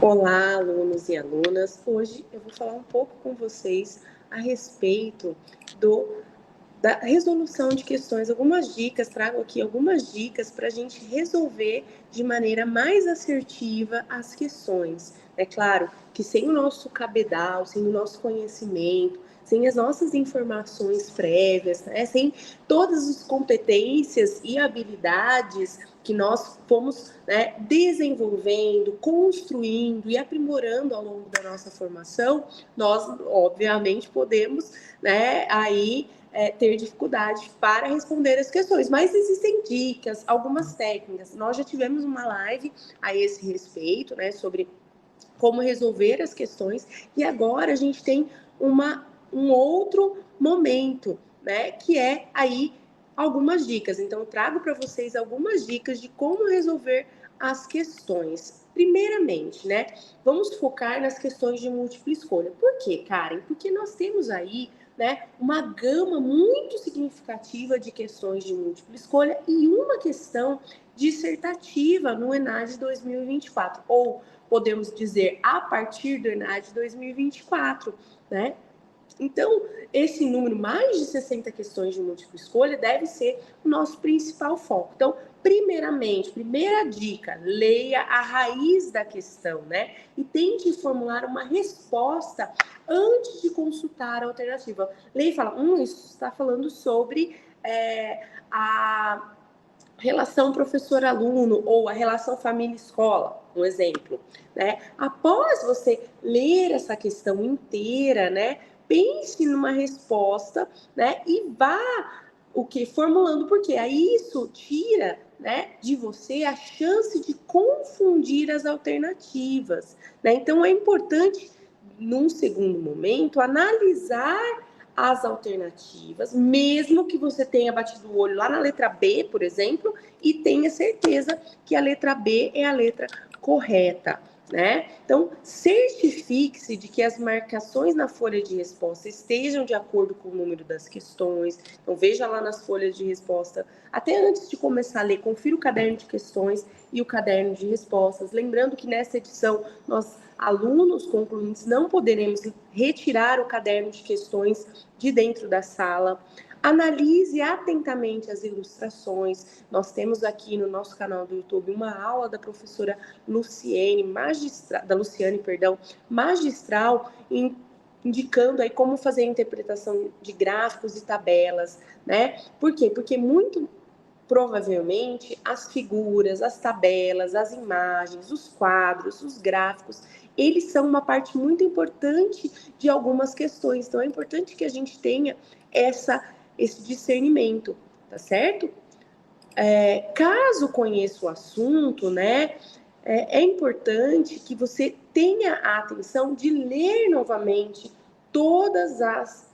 Olá, alunos e alunas. Hoje eu vou falar um pouco com vocês a respeito da resolução de questões, algumas dicas, trago aqui algumas dicas para a gente resolver de maneira mais assertiva as questões. É claro que sem o nosso cabedal, sem o nosso conhecimento, sem as nossas informações prévias, né, sem todas as competências e habilidades que nós fomos, né, desenvolvendo, construindo e aprimorando ao longo da nossa formação, nós, obviamente, podemos, né, aí ter dificuldade para responder as questões, mas existem dicas, algumas técnicas. Nós já tivemos uma live a esse respeito, né, sobre como resolver as questões, e agora a gente tem um outro momento, né, que é aí algumas dicas. Então, eu trago para vocês algumas dicas de como resolver as questões. Primeiramente, né, vamos focar nas questões de múltipla escolha. Por quê, Karen? Porque nós temos aí, né, uma gama muito significativa de questões de múltipla escolha e uma questão dissertativa no ENAD 2024, ou podemos dizer a partir do ENAD 2024, né? Então, esse número, mais de 60 questões de múltipla escolha, deve ser o nosso principal foco. Então, primeiramente, primeira dica, leia a raiz da questão, né? E tente formular uma resposta antes de consultar a alternativa. Leia e fala, isso está falando sobre a relação professor-aluno ou a relação família-escola, um exemplo, né? Após você ler essa questão inteira, né, pense numa resposta, né, e vá formulando, porque aí isso tira, né, de você a chance de confundir as alternativas, né? Então é importante, num segundo momento, analisar as alternativas, mesmo que você tenha batido o olho lá na letra B, por exemplo, e tenha certeza que a letra B é a letra correta, né? Então, certifique-se de que as marcações na folha de resposta estejam de acordo com o número das questões. Então, veja lá nas folhas de resposta, até antes de começar a ler, confira o caderno de questões e o caderno de respostas. Lembrando que nessa edição, nós, alunos concluintes, não poderemos retirar o caderno de questões de dentro da sala. Analise atentamente as ilustrações. Nós temos aqui no nosso canal do YouTube uma aula da professora Luciane, magistral, indicando aí como fazer a interpretação de gráficos e tabelas, né? Por quê? Porque muito provavelmente as figuras, as tabelas, as imagens, os quadros, os gráficos, eles são uma parte muito importante de algumas questões. Então, é importante que a gente tenha esse discernimento, tá certo? Caso conheça o assunto, né, é importante que você tenha a atenção de ler novamente todas as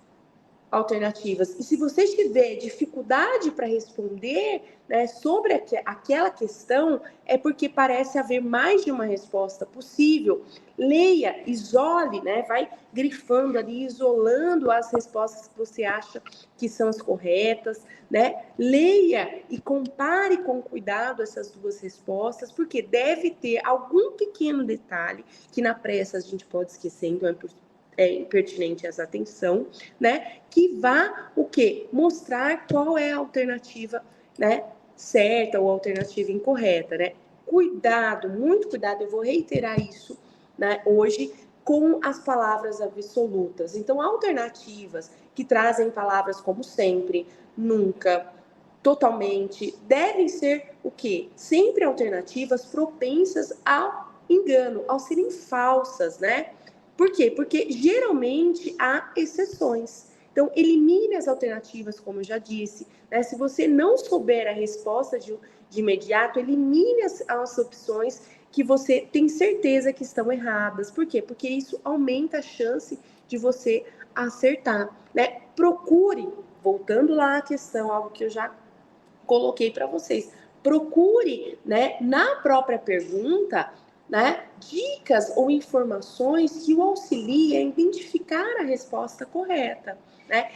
alternativas. E se você tiver dificuldade para responder, né, sobre aquela questão, é porque parece haver mais de uma resposta possível. Leia, isole, né, vai grifando ali, isolando as respostas que você acha que são as corretas, né? Leia e compare com cuidado essas duas respostas, porque deve ter algum pequeno detalhe que na pressa a gente pode esquecer, então é pertinente essa atenção, né? Que vá o quê? Mostrar qual é a alternativa, né, certa ou a alternativa incorreta, né? Cuidado, muito cuidado, eu vou reiterar isso, né, hoje, com as palavras absolutas. Então, alternativas que trazem palavras como sempre, nunca, totalmente, devem ser o quê? Sempre alternativas propensas ao engano, ao serem falsas, né? Por quê? Porque geralmente há exceções. Então, elimine as alternativas, como eu já disse, né? Se você não souber a resposta de imediato, elimine as opções que você tem certeza que estão erradas. Por quê? Porque isso aumenta a chance de você acertar, né? Procure, voltando lá à questão, algo que eu já coloquei para vocês, procure, né, na própria pergunta, né, dicas ou informações que o auxiliem a identificar a resposta correta, né?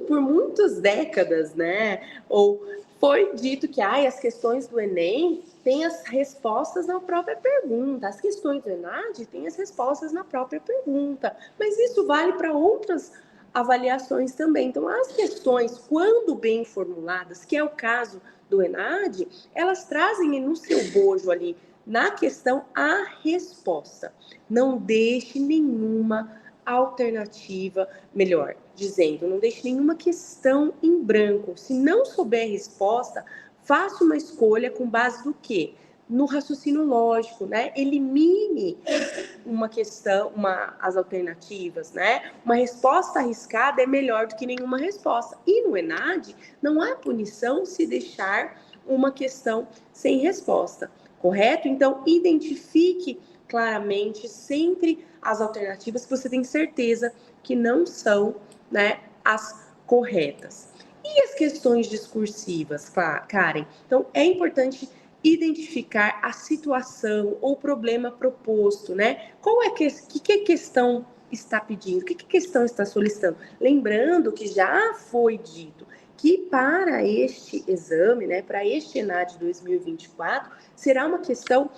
Por muitas décadas, né, ou foi dito que as questões do Enem têm as respostas na própria pergunta, as questões do ENAD têm as respostas na própria pergunta, mas isso vale para outras avaliações também. Então, as questões, quando bem formuladas, que é o caso do ENAD, elas trazem no seu bojo ali, na questão, a resposta. Não deixe nenhuma alternativa, melhor dizendo, não deixe nenhuma questão em branco. Se não souber a resposta, faça uma escolha com base no quê? No raciocínio lógico, né? Elimine uma questão, as alternativas, né? Uma resposta arriscada é melhor do que nenhuma resposta. E no ENAD, não há punição se deixar uma questão sem resposta, correto? Então, identifique claramente sempre as alternativas que você tem certeza que não são, né, as corretas. E as questões discursivas, Karen? Então, é importante identificar a situação ou problema proposto, né? Qual é que a questão está pedindo? O que a questão está solicitando? Lembrando que já foi dito que para este exame, né, para este ENAD 2024, será uma questão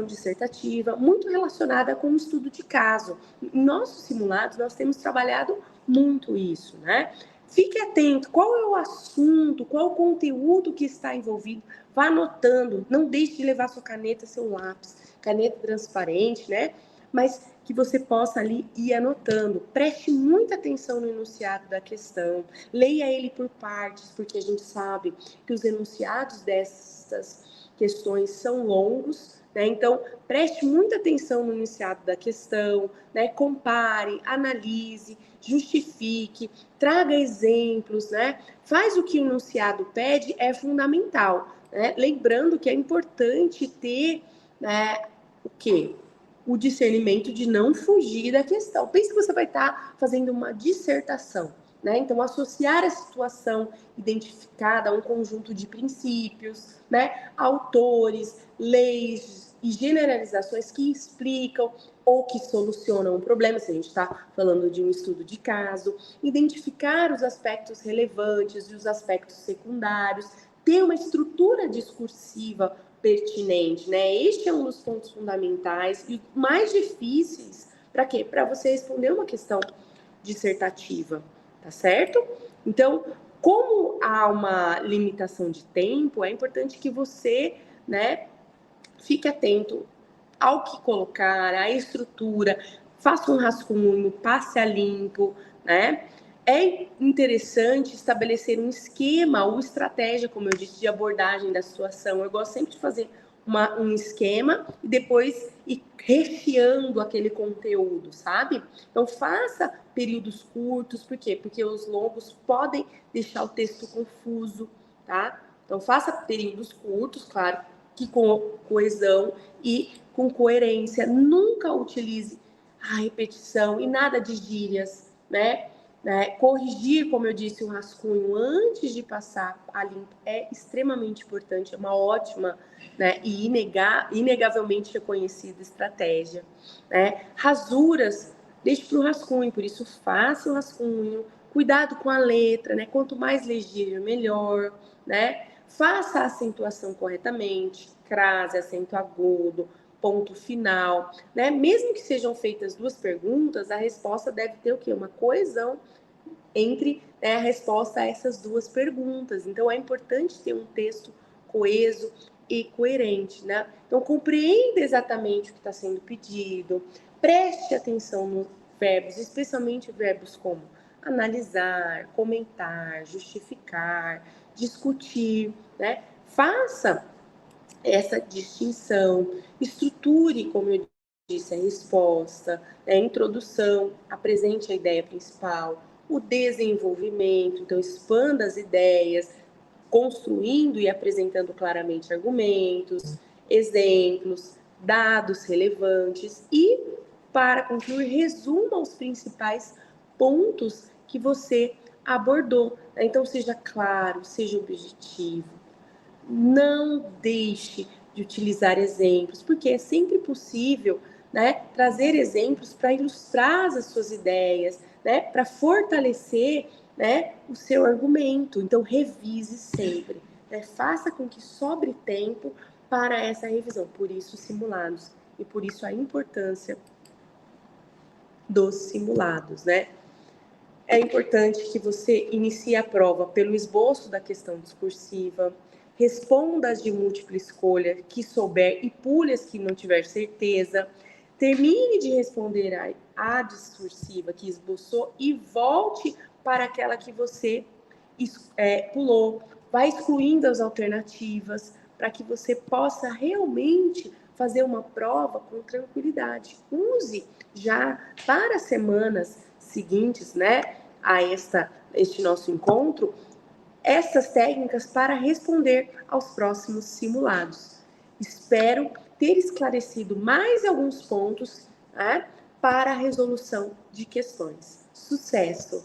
dissertativa muito relacionada com o estudo de caso. Em nossos simulados, nós temos trabalhado muito isso, né? Fique atento, qual é o assunto, qual o conteúdo que está envolvido, vá anotando, não deixe de levar sua caneta, seu lápis, caneta transparente, né? Mas que você possa ali ir anotando. Preste muita atenção no enunciado da questão, leia ele por partes, porque a gente sabe que os enunciados dessas questões são longos, né? Então, preste muita atenção no enunciado da questão, né? Compare, analise, justifique, traga exemplos, né? Faz o que o enunciado pede, é fundamental, né? Lembrando que é importante ter, né, o quê? O discernimento de não fugir da questão. Pense que você vai estar fazendo uma dissertação, né? Então, associar a situação identificada a um conjunto de princípios, né? Autores, leis e generalizações que explicam ou que solucionam um problema, se a gente está falando de um estudo de caso, identificar os aspectos relevantes e os aspectos secundários, ter uma estrutura discursiva pertinente, né? Este é um dos pontos fundamentais e mais difíceis, para quê? Para você responder uma questão dissertativa, tá certo? Então, como há uma limitação de tempo, é importante que você, né, fique atento ao que colocar, à estrutura, faça um rascunho, passe a limpo, né? É interessante estabelecer um esquema ou estratégia, como eu disse, de abordagem da situação. Eu gosto sempre de fazer um esquema e depois ir recheando aquele conteúdo, sabe? Então, faça períodos curtos, por quê? Porque os longos podem deixar o texto confuso, tá? Então, faça períodos curtos, claro, que com coesão e com coerência. Nunca utilize a repetição e nada de gírias, né? Corrigir, como eu disse, o rascunho antes de passar a limpo é extremamente importante, é uma ótima, né, e inegavelmente reconhecida estratégia, né? Rasuras, deixe para o rascunho, por isso faça o rascunho, cuidado com a letra, né? Quanto mais legível, melhor, né? Faça a acentuação corretamente, crase, acento agudo, ponto final, né? Mesmo que sejam feitas duas perguntas, a resposta deve ter o quê? Uma coesão entre, né, a resposta a essas duas perguntas. Então, é importante ter um texto coeso e coerente, né? Então, compreenda exatamente o que está sendo pedido, preste atenção nos verbos, especialmente verbos como analisar, comentar, justificar, discutir, né? Faça essa distinção, estruture, como eu disse, a resposta, a introdução, apresente a ideia principal, o desenvolvimento, então expanda as ideias, construindo e apresentando claramente argumentos, exemplos, dados relevantes e, para concluir, resuma os principais pontos que você abordou. Então, seja claro, seja objetivo, não deixe de utilizar exemplos, porque é sempre possível, né, trazer exemplos para ilustrar as suas ideias, né, para fortalecer, né, o seu argumento. Então, revise sempre, né, faça com que sobre tempo para essa revisão. Por isso, simulados e por isso a importância dos simulados, né? É importante que você inicie a prova pelo esboço da questão discursiva, responda as de múltipla escolha que souber e pule as que não tiver certeza, termine de responder a discursiva que esboçou e volte para aquela que você pulou. Vai excluindo as alternativas para que você possa realmente fazer uma prova com tranquilidade. Use já para semanas seguintes, né, a este nosso encontro, essas técnicas para responder aos próximos simulados. Espero ter esclarecido mais alguns pontos, né, para a resolução de questões. Sucesso!